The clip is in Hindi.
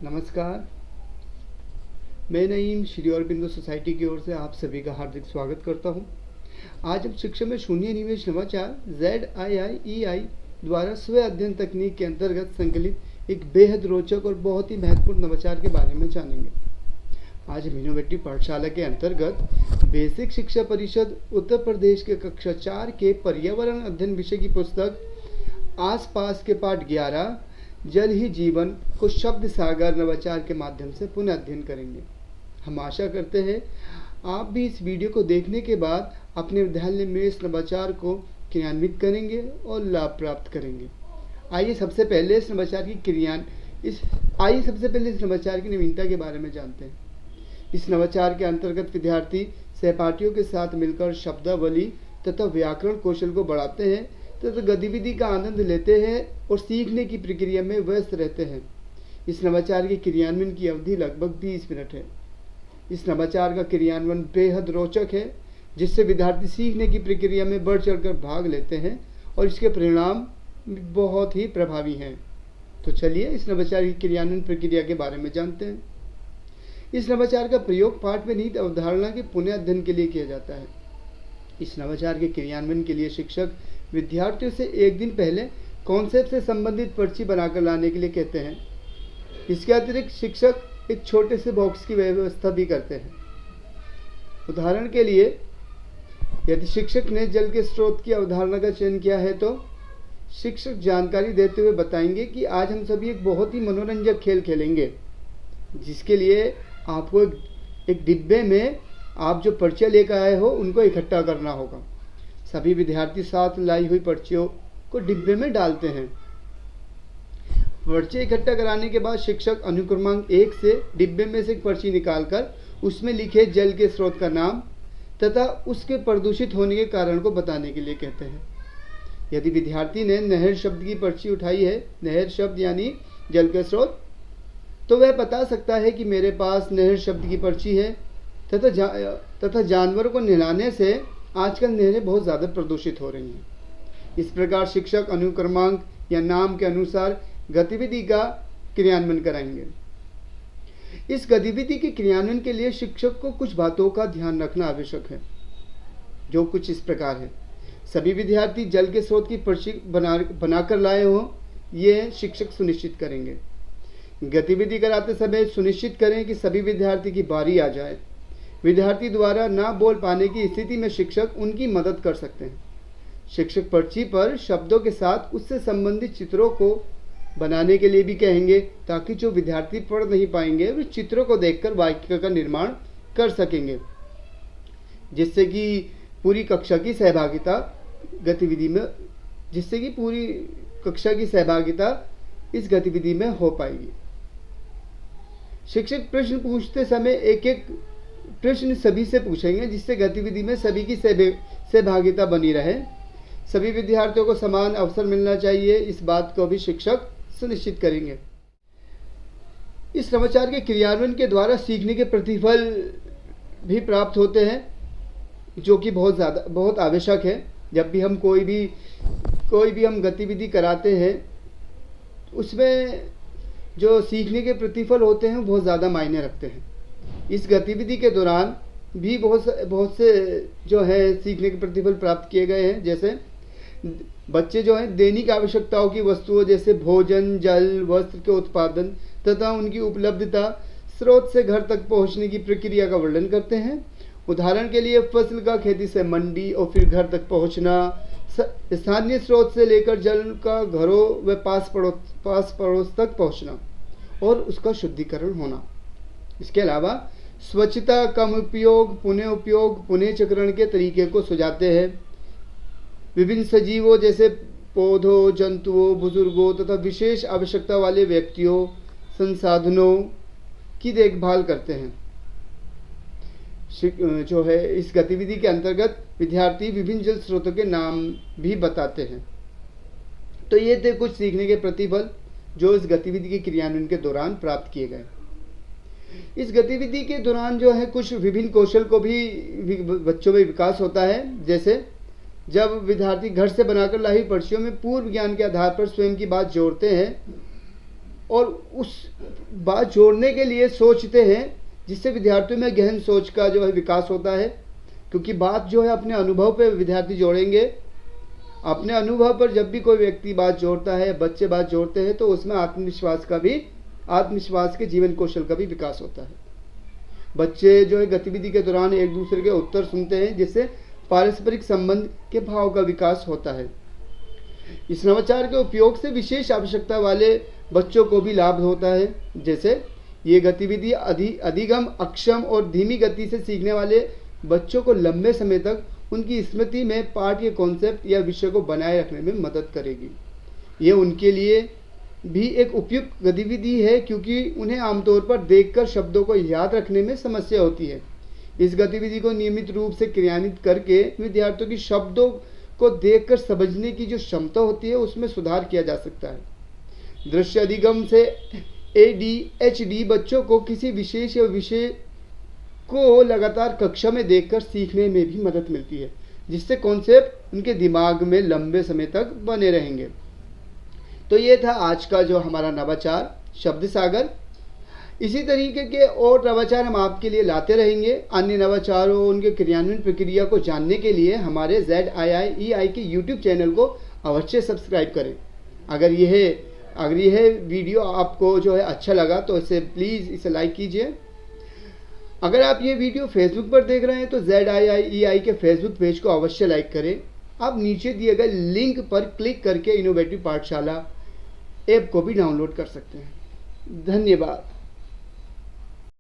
नमस्कार। मैं नईम श्री अरबिंदो सोसाइटी की ओर से आप सभी का हार्दिक स्वागत करता हूं। आज हम शिक्षा में शून्य निवेश नवाचार ZIIEI द्वारा स्व अध्ययन तकनीक के अंतर्गत संकलित एक बेहद रोचक और बहुत ही महत्वपूर्ण नवाचार के बारे में जानेंगे। आज हम इनोवेटिव पाठशाला के अंतर्गत बेसिक शिक्षा परिषद उत्तर प्रदेश के कक्षा 4 के पर्यावरण अध्ययन विषय की पुस्तक आसपास के पाठ 11 जल ही जीवन को शब्द सागर नवाचार के माध्यम से पुनः अध्ययन करेंगे। हम आशा करते हैं आप भी इस वीडियो को देखने के बाद अपने विद्यालय में इस नवाचार को क्रियान्वित करेंगे और लाभ प्राप्त करेंगे। आइए सबसे पहले इस नवाचार की नवीनता के बारे में जानते हैं। इस नवाचार के अंतर्गत विद्यार्थी सहपाठियों के साथ मिलकर शब्दावली तथा व्याकरण कौशल को बढ़ाते हैं तथा गतिविधि का आनंद लेते हैं और सीखने की प्रक्रिया में व्यस्त रहते हैं। इस नवाचार के क्रियान्वयन की अवधि लगभग 20 मिनट है। इस नवाचार का क्रियान्वयन बेहद रोचक है, जिससे विद्यार्थी सीखने की प्रक्रिया में बढ़ चढ़कर भाग लेते हैं और इसके परिणाम बहुत ही प्रभावी हैं। तो चलिए इस नवाचार की क्रियान्वयन प्रक्रिया के बारे में जानते हैं। इस नवाचार का प्रयोग पाठ में निहित अवधारणा के पुनः अध्ययन के लिए किया जाता है। इस नवाचार के क्रियान्वयन के लिए शिक्षक विद्यार्थियों से एक दिन पहले कॉन्सेप्ट से संबंधित पर्ची बनाकर लाने के लिए कहते हैं। इसके अतिरिक्त शिक्षक एक छोटे से बॉक्स की व्यवस्था भी करते हैं। उदाहरण के लिए, यदि शिक्षक ने जल के स्रोत की अवधारणा का चयन किया है तो शिक्षक जानकारी देते हुए बताएंगे कि आज हम सभी एक बहुत ही मनोरंजक खेल खेलेंगे, जिसके लिए आपको एक डिब्बे में आप जो पर्चियाँ लेकर आए हो उनको इकट्ठा करना होगा। सभी विद्यार्थी साथ लाई हुई पर्चियों को डिब्बे में डालते हैं। पर्ची इकट्ठा कराने के बाद शिक्षक अनुक्रमांक 1 से डिब्बे में से एक पर्ची निकालकर उसमें लिखे जल के स्रोत का नाम तथा उसके प्रदूषित होने के कारण को बताने के लिए कहते हैं। यदि विद्यार्थी ने नहर शब्द की पर्ची उठाई है, नहर शब्द यानी जल के स्रोत, तो वह बता सकता है कि मेरे पास नहर शब्द की पर्ची है तथा जानवरों को नहलाने से आजकल नहरें बहुत ज़्यादा प्रदूषित हो रही हैं। इस प्रकार शिक्षक अनुक्रमांक या नाम के अनुसार गतिविधि का क्रियान्वयन कराएंगे। इस गतिविधि के क्रियान्वयन के लिए शिक्षक को कुछ बातों का ध्यान रखना आवश्यक है, जो कुछ इस प्रकार है। सभी विद्यार्थी जल के स्रोत की पर्ची बनाकर लाए हों, ये शिक्षक सुनिश्चित करेंगे। गतिविधि कराते समय सुनिश्चित करें कि सभी विद्यार्थी की बारी आ जाए। विद्यार्थी द्वारा ना बोल पाने की स्थिति में शिक्षक उनकी मदद कर सकते हैं। शिक्षक पर्ची पर शब्दों के साथ उससे संबंधित चित्रों को बनाने के लिए भी कहेंगे, ताकि जो विद्यार्थी पढ़ नहीं पाएंगे वे चित्रों को देखकर वाक्य का निर्माण कर सकेंगे, जिससे कि पूरी कक्षा की सहभागिता इस गतिविधि में हो पाएगी। शिक्षक प्रश्न पूछते समय एक एक प्रश्न सभी से पूछेंगे, जिससे गतिविधि में सभी की सहभागिता बनी रहे। सभी विद्यार्थियों को समान अवसर मिलना चाहिए, इस बात को भी शिक्षक सुनिश्चित करेंगे। इस नवाचार के क्रियान्वयन के द्वारा सीखने के प्रतिफल भी प्राप्त होते हैं, जो कि बहुत आवश्यक है। जब भी हम कोई भी हम गतिविधि कराते हैं, उसमें जो सीखने के प्रतिफल होते हैं वो बहुत ज़्यादा मायने रखते हैं। इस गतिविधि के दौरान भी बहुत से जो है सीखने के प्रतिफल प्राप्त किए गए हैं। जैसे बच्चे जो हैं दैनिक आवश्यकताओं की वस्तुओं जैसे भोजन, जल, वस्त्र के उत्पादन तथा उनकी उपलब्धता, स्रोत से घर तक पहुंचने की प्रक्रिया का वर्णन करते हैं। उदाहरण के लिए फसल का खेती से मंडी और फिर घर तक पहुंचना, स्थानीय स्रोत से लेकर जल का घरों व पास पड़ोस तक पहुंचना और उसका शुद्धिकरण होना। इसके अलावा स्वच्छता, कम उपयोग, पुनः चक्रण के तरीके को सुझाते हैं। विभिन्न सजीवों जैसे पौधों, जंतुओं, बुजुर्गों तथा विशेष आवश्यकता वाले व्यक्तियों, संसाधनों की देखभाल करते हैं। जो है इस गतिविधि के अंतर्गत विद्यार्थी विभिन्न जल स्रोतों के नाम भी बताते हैं। तो ये थे कुछ सीखने के प्रतिफल जो इस गतिविधि के क्रियान्वयन के दौरान प्राप्त किए गए। इस गतिविधि के दौरान जो है कुछ विभिन्न कौशल को भी बच्चों में विकास होता है। जैसे जब विद्यार्थी घर से बनाकर लाई पर्चियों में पूर्व ज्ञान के आधार पर स्वयं की बात जोड़ते हैं और उस बात जोड़ने के लिए सोचते हैं, जिससे विद्यार्थियों में गहन सोच का जो है विकास होता है। क्योंकि बात जो है अपने अनुभव पे विद्यार्थी जोड़ेंगे। अपने अनुभव पर जब भी कोई व्यक्ति बात जोड़ता है, बच्चे बात जोड़ते हैं, तो उसमें आत्मविश्वास के जीवन कौशल का भी विकास होता है। बच्चे जो है गतिविधि के दौरान एक दूसरे के उत्तर सुनते हैं, जिससे पारस्परिक संबंध के भाव का विकास होता है। इस नवाचार के उपयोग से विशेष आवश्यकता वाले बच्चों को भी लाभ होता है। जैसे ये गतिविधि अधिगम, अक्षम और धीमी गति से सीखने वाले बच्चों को लंबे समय तक उनकी स्मृति में पाठ के कॉन्सेप्ट या विषय को बनाए रखने में मदद करेगी। ये उनके लिए भी एक उपयुक्त गतिविधि है, क्योंकि उन्हें आमतौर पर देखकर शब्दों को याद रखने में समस्या होती है। इस गतिविधि को नियमित रूप से क्रियान्वित करके विद्यार्थियों की शब्दों को देखकर समझने की जो क्षमता होती है, उसमें सुधार किया जा सकता है। दृश्य अधिगम से ADHD बच्चों को किसी विशेष विषय को लगातार कक्षा में देखकर सीखने में भी मदद मिलती है, जिससे कॉन्सेप्ट उनके दिमाग में लंबे समय तक बने रहेंगे। तो ये था आज का जो हमारा नवाचार शब्द सागर। इसी तरीके के और नवाचार हम आपके लिए लाते रहेंगे। अन्य नवाचारों, उनके क्रियान्वयन प्रक्रिया को जानने के लिए हमारे ZIIEI के YouTube चैनल को अवश्य सब्सक्राइब करें। अगर यह वीडियो आपको जो है अच्छा लगा तो इसे प्लीज़ इसे लाइक कीजिए। अगर आप ये वीडियो फेसबुक पर देख रहे हैं तो ZIIEI के फेसबुक पेज को अवश्य लाइक करें। आप नीचे दिए गए लिंक पर क्लिक करके इनोवेटिव पाठशाला ऐप को भी डाउनलोड कर सकते हैं। धन्यवाद।